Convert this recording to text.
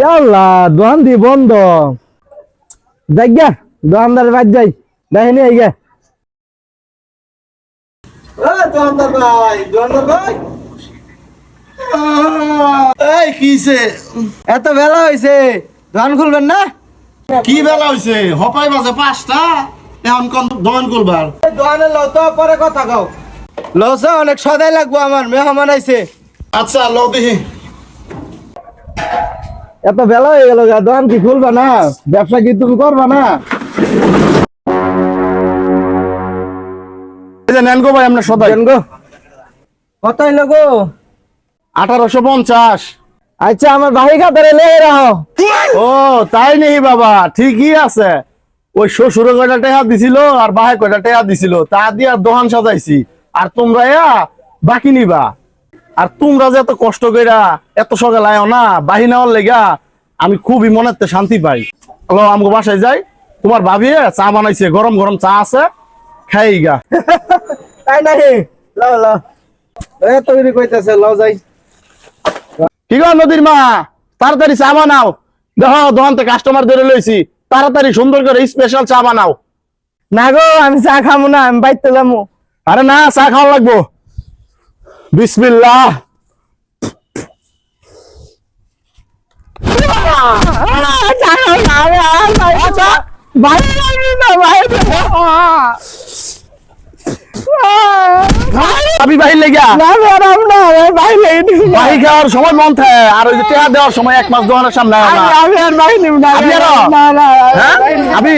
ইয়াল্লা দোকান দি বন্ধ যাই গা দোকানদার বাদ যাই দেখেনি এই গে দোকানদার ভাই এই কিছে এত বেলা হয়েছে দোকান খুলবেন না কি বেলা হইছে হপাই বাজে 5টা এখন কোন দোকান খুলবার দোকানে লও তো পরে কথা কও লসে অনেক সদাই লাগবো আমার মেহমান আইছে আচ্ছা লও দেখি এত বেলা হয়ে গেল দোকান কি খুলবা না ব্যবসা কি তুমি করবা না এই যে নেন গো ভাই আমরা সদাই দেন গো কত হইলো গো 1850 আচ্ছা আমার বাহিকা ধরে লেগে রাখো ও তাই নেই বাবা ঠিকই আছে ওই শ্বশুর কয়টা টাকা দিছিল আর বাহে কয়টা টাকা দিছিল তা দিয়ে দোকান সাজাইছি আর তোমরা বাকি নিবা আর তোমরা যে এত কষ্ট কইরা এত সকালে আয়ো না বাহি নেওয়ার লেগা আমি খুবই মনেতে শান্তি পাই হলো আমগো বাসায় যাই তোমার ভাবি চা বানাইছে গরম গরম চা আছে খাই গা তাই নাকি লও লও এত করে কইতাছে লও যাই কি গো নদীর মা তাড়াতাড়ি চা বানাও দেখো দোকান থেকে কাস্টমার ধরে লইছি তাড়াতাড়ি সুন্দর করে স্পেশাল চা বানাও না গো আমি চা খামু না আমি বাইতে যাবো আরে না চা খাওয়া লাগবো বিসমিল্লাহ আমি বাহির লেগা বাহি খাওয়ার সময় মন থাকে আর ওই যে টেহা দেওয়ার সময় 1 মাস দোকানের সামনে আয় না। আমি আরো? হ্যাঁ? আমি